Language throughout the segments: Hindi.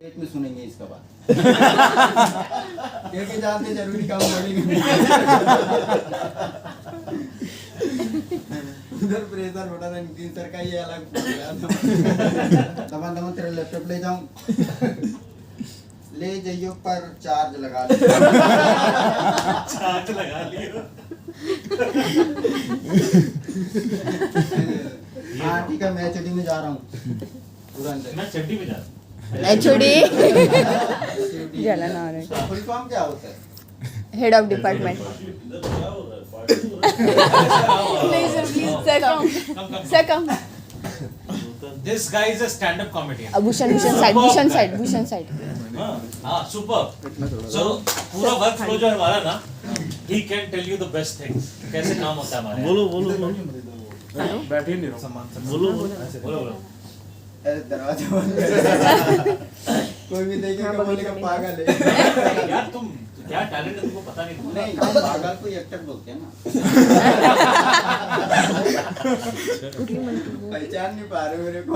में सुनेंगे इसका बात क्योंकि जानते जरूरी काम बोलेंगे उधर प्रेशर उठा रहा नितिन सर का ये अलग दमा तेरा लैपटॉप ले जाऊं ले जाइयो पर चार्ज लगा लियो हाँ ठीक है मैं चड्डी में जा रहा हूँ तुरंत मैं चड्डी में जा रहा हूँ एचओडी जलन आ रहा है फुल फॉर्म क्या होता है हेड ऑफ डिपार्टमेंट नहीं sir please sir come This guy is a stand-up comedian. Bhushan side हाँ सुपर. So पूरा वर्क फ्लो जो है हमारा ना, he can tell you the best things. कैसे काम होता है हमारे. बोलो बैठे नहीं रहो. बोलो. अरे दरवाजा बंद कर कोई भी देखेगा बोलेगा पागल है यार तुम क्या टैलेंट है तुमको पता नहीं. नहीं पागल को एक्टर बोलते हैं ना पहचान नहीं पा रहे मेरे को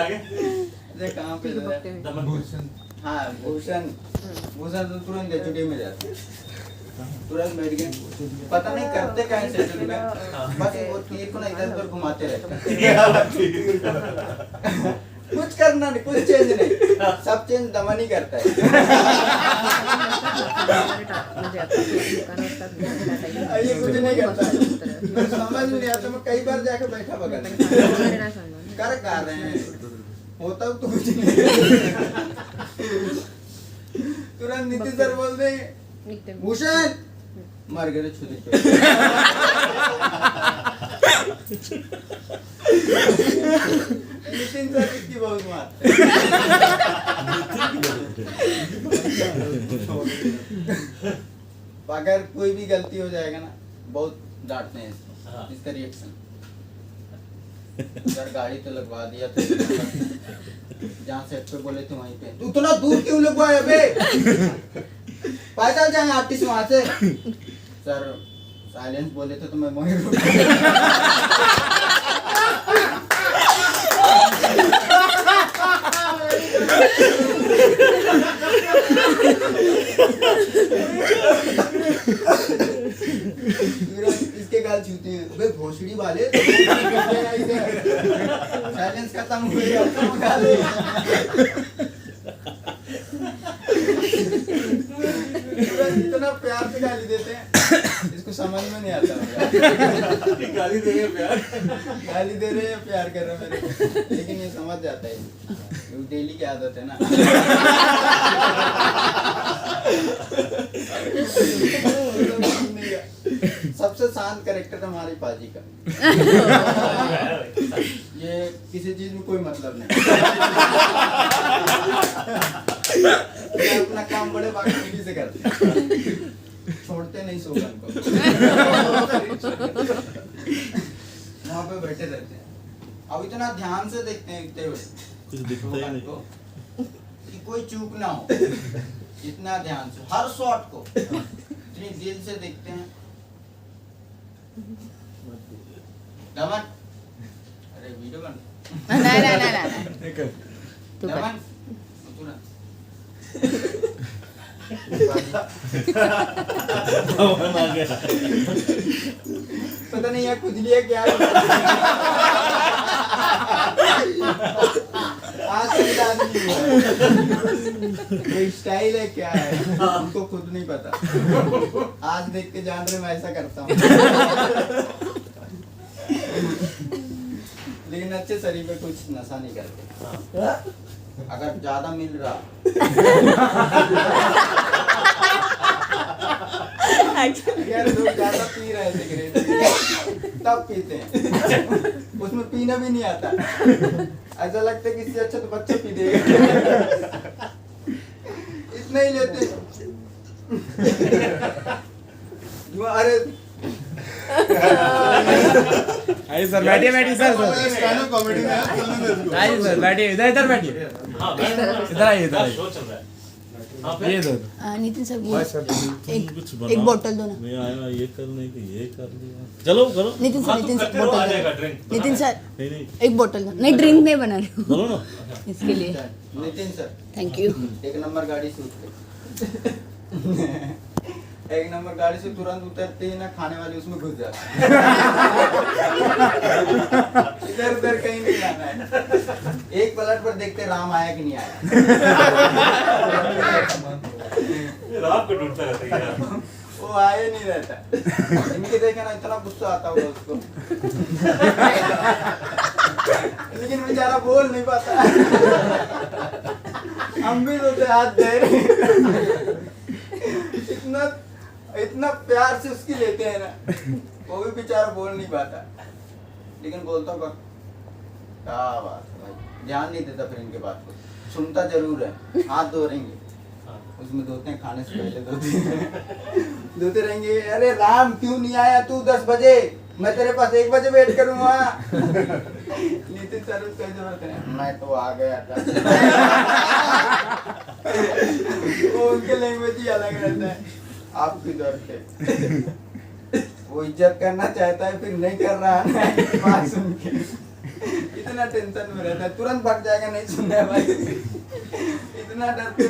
आगे अरे कहाँ पे दमन भूषण. हाँ भूषण तो तुरंत एचडी में जाते हैं तुरंत बैठ गए पता नहीं करते कहाँ से एचडी में बस वो तीर को ना इधर उधर घुमाते रहते कुछ करना नहीं कुछ चेंज नहीं सब चेंज दमन ही करता है ये कुछ नहीं करता मैं समझ नहीं आता मैं कई बार जाकर बैठा बगल कर रहे हैं होता तो कुछ नहीं तुरंत नितिन सर बोल देंगे भूषण मर गए छुरी नितिन सर इसकी बहुत मार अगर कोई भी गलती हो जाएगा ना बहुत डांटते हैं इसका रिएक्शन सर गाड़ी तो लगवा दिया तो जहाँ सेट पे बोले थे वहीं पे तू इतना दूर क्यों लगवाया बे पैदल जाएंगे आर्टिस्ट वहां से सर साइलेंस बोले थे तो मैं वहीं रुक इसके गाल छूते हैं बे भोसड़ी वाले साइलेंस खत्म हो गया इतना प्यार से गाली देते हैं इसको समझ में नहीं आता गाली दे रहे हैं प्यार कर रहे हैं मेरे लेकिन ये समझ जाता है डेली की आदत है ना सबसे शांत कैरेक्टर हमारी पाजी का ये किसी चीज में कोई मतलब नहीं अपना काम बड़े बाकी से करते छोड़ते नहीं सोगन को वहाँ पे बैठे रहते हैं अब इतना ध्यान से देखते हैं इतने कुछ दिखता ही नहीं कि कोई चूक ना हो इतना ध्यान से हर शॉट को इतनी दिल से देखते हैं दमन अरे वीडियो बन नहीं दमन पता नहीं यार खुजली है क्या आज ये स्टाइल है क्या है उनको खुद नहीं पता आज देख के जान रहे मैं ऐसा करता हूँ लेकिन अच्छे शरीर में कुछ नशा नहीं करते अगर ज्यादा मिल रहा यार लोग ज्यादा पी रहे सिगरेट तब पीते हैं उसमें पीना भी नहीं आता ऐसा लगता है कि इससे अच्छा तो बच्चा पी देगा इतना ही लेते अरे आइए सर बैठिए सर कॉमेडी आइए सर बैठिए इधर बैठिए हाँ इधर आइए शो चल रहा है. हाँ ये फिर दो नितिन सर वो बस सर कुछ एक बोतल दो ना। मैं आया ये करने की ये कर लिया चलो करो नितिन हाँ सर तुम करते रहो, आ जाएगा ड्रिंक नितिन सर नहीं नहीं एक बोतल दो। नहीं ड्रिंक नहीं बना रही हूँ बोलो ना इसके लिए। Nitin sir thank you. एक नंबर गाड़ी से उतरे एक नंबर गाड़ी से तुरंत उतरते ही ना खाने वाले उसमें घुस जाते हैं। इधर उधर कहीं नहीं जाना है। एक पलट पर देखते राम आया कि नहीं आया। रात को ढूंढता रहता है यार। वो आए नहीं रहता। इनके देखे ना इतना गुस्सा आता होगा उसको। लेकिन बेचारा बोल नहीं पाता। हम भी सोचे हाथ दे रहे। इतना इतना प्यार से उसकी लेते हैं ना, वो भी बेचारा बोल नहीं पाता, लेकिन बोलता होगा क्या बात है भाई, ध्यान नहीं देता फिर इनके बात को, सुनता जरूर है। हाथ धो रहेंगे, उसमें धोते हैं खाने से पहले धोते रहेंगे। अरे राम क्यों नहीं आया तू 10 बजे, मैं तेरे पास 1 बजे वेट करूंगा। नितिन सर उसको ऐसे बोलते हैं, मैं तो आ गया था। वो उनके लैंग्वेज ही अलग रहता है। आप किधर थे? वो इज्जत करना चाहता है फिर नहीं कर रहा है बात सुन के। इतना टेंशन में रहता है, तुरंत भाग जाएगा नहीं सुनना है भाई। इतना डरते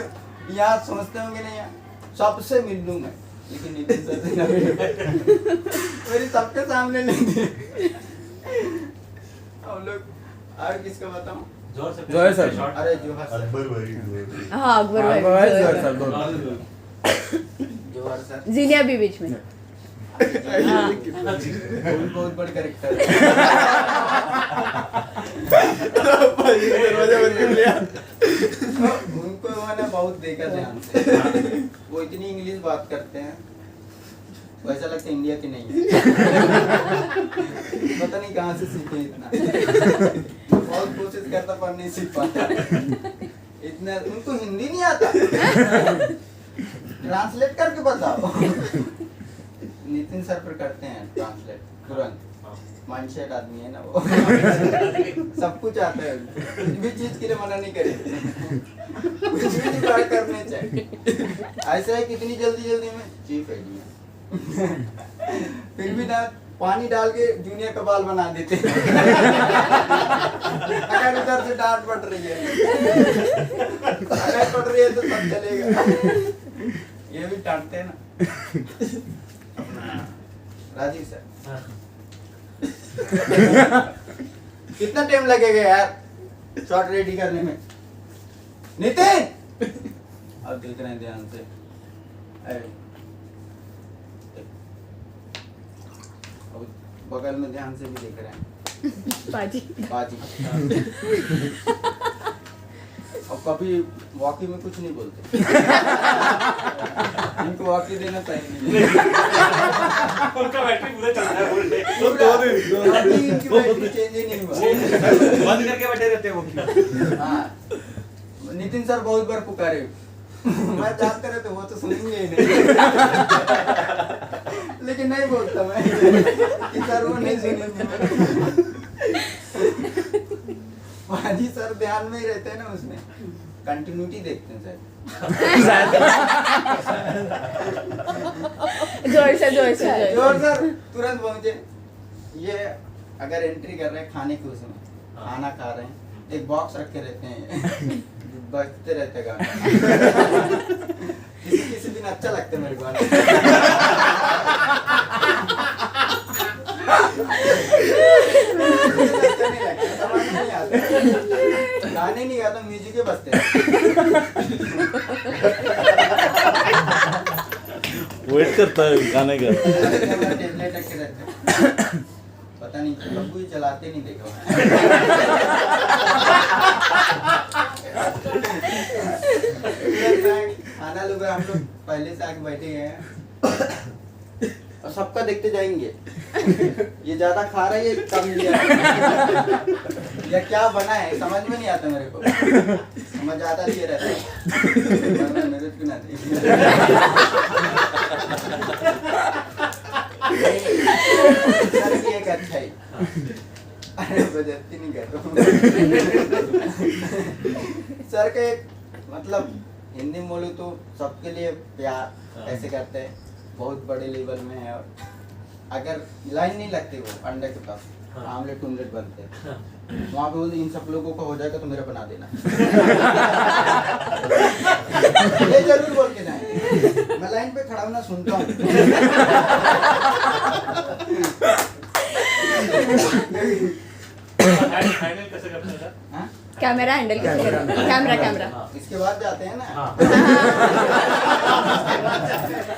यहाँ समझते होंगे नहीं, यहाँ सबसे मिल लूं मैं, लेकिन नितिन सर से ना मिल मेरी सबके सामने नहीं थे। हम लोग और किसका बताऊं? जोहर सर। अरे जोहर सर। हाँ अकबर भाई जोहर सर दो जोहर सर जीनिया भी बीच में। हाँ बहुत बड़े कैरेक्टर है। दरवाजा बंद कर लिया। उनको मैंने बहुत देखा ध्यान से, वो इतनी इंग्लिश बात करते हैं वैसा लगता है इंडिया के नहीं है। पता नहीं कहाँ से सीखे इतना, बहुत कोशिश करता पर नहीं सीख पाता। इतना उनको हिंदी नहीं आता, ट्रांसलेट करके बताओ। नितिन सर पर करते हैं ट्रांसलेट तुरंत, माइंडसेट आदमी है ना वो। सब कुछ आता है, कुछ भी चीज के लिए मना नहीं करेंगे, कुछ भी जुगाड़ करने चाहिए। ऐसा है कितनी जल्दी जल्दी में चीफ आइडिया, फिर भी ना पानी डाल के जूनियर का बाल बना देते हैं। अगर उधर से डांट पड़ रही है, अगर पड़ रही है तो सब चलेगा। ये भी डांटते हैं ना अपना राजीव सर। कितना टाइम लगेगा यार शॉट रेडी करने में? नितिन अब देख रहे हैं ध्यान से, अरे अब बगल में ध्यान से भी देख रहे हैं बाजी। बाजी। अब कभी वॉकी में कुछ नहीं बोलते। इनको वॉकी देना चाहिए नहीं। उनका बैटरी पूरा चल रहा है बोलने। अभी इनकी बैटरी चेंज ही नहीं हुआ। बंद करके बैठे रहते हैं वो। हाँ, नितिन सर बहुत बार पुकारे, मैं चाहते रहते वो तो सुनेंगे ही नहीं। लेकिन नहीं बोलता मैं कि सर वो नहीं सुनेंगे। बाजी सर ध्यान में ही रहते हैं ना, उसमें कंटिन्यूटी देखते हैं सर। जोर से जोर सर तुरंत पहुंचे। ये अगर एंट्री कर रहे हैं खाने के उसमें, खाना खा रहे हैं, एक बॉक्स रखे रहते हैं, बजते रहते गाने। किसी किसी दिन अच्छा लगता है मेरे को। गाने नहीं गाता, म्यूजिक ही बजते हैं। वेट करता है गाने का टेबलेट रखे रहते हैं। पता नहीं कभी ही चलाते नहीं देखा। खाना लोग हम लोग पहले से आके बैठे हैं और सबका देखते जाएंगे, ये ज्यादा खा रहा है ये कम लिया या क्या बना है समझ में नहीं आता मेरे को। समझ ज्यादा लिए रहता है मेरे को ना सर की एक अच्छाई, अरे बेइज्जती नहीं कर रहा हूँ। सर का एक मतलब हिंदी में बोलूँ तो सबके लिए प्यार ऐसे करते हैं, बहुत बड़े लेवल में है। और अगर लाइन नहीं लगती वो अंडे के पास आमलेट उमलेट बनते हैं, वहाँ पे बोलते इन सब लोगों का हो जाएगा तो मेरा बना देना। ये जरूर बोल के जाए, मैं लाइन पे खड़ा होना सुनता हूँ। फाइनल कैसे करते हैं? हाँ? कैमरा हैंडल कैसे करना? कैमरा इसके बाद जाते हैं ना। हाँ।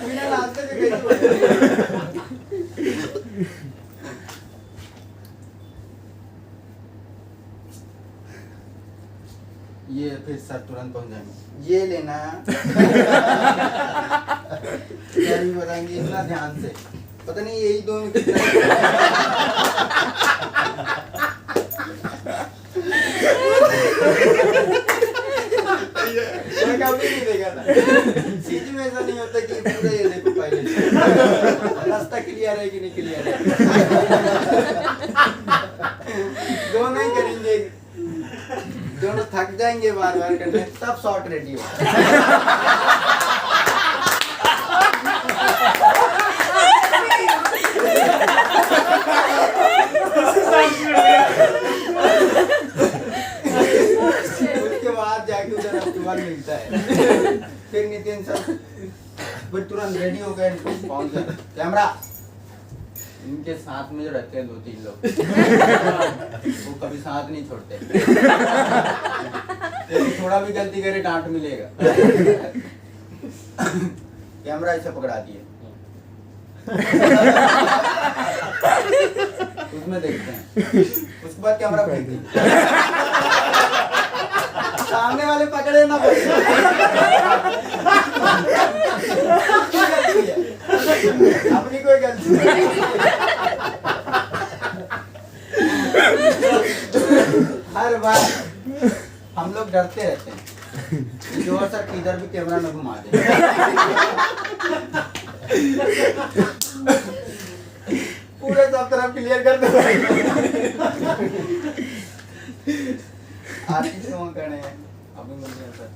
बिना नाचते भी कैसे बोलेंगे? ये फिर सर तुरंत पहुंच जाएंगे, ये लेना। क्या भी बताएंगे इतना ध्यान से, पता नहीं यही दो में कितना। मैं कभी नहीं देखा था, सीधी में ऐसा नहीं होता कि पूरा ये देखो पहले रास्ता क्लियर है कि नहीं क्लियर है। दोनों ही करेंगे, दोनों थक जाएंगे बार बार करने, तब शॉट रेडी हो। उसके बाद जाके उधर अप्रूवल मिलता है। फिर नितिन सर फिर तुरंत रेडी हो गए, पहुंच गए कैमरा। इनके साथ में जो रहते हैं 2-3 लोग, वो कभी साथ नहीं छोड़ते। थोड़ा भी गलती करे डांट मिलेगा। कैमरा ऐसे पकड़ा दिए, उसमें देखते हैं, उसके बाद कैमरा फेंक दिए। सामने वाले पकड़े ना पकड़े, अपनी कोई गलती नहीं। हर बार हम लोग डरते रहते हैं जो सर किधर भी कैमरा न घुमा दे। पूरे सब तरफ क्लियर कर दो। आर्टिस्ट करने हैं अभी मुझे सर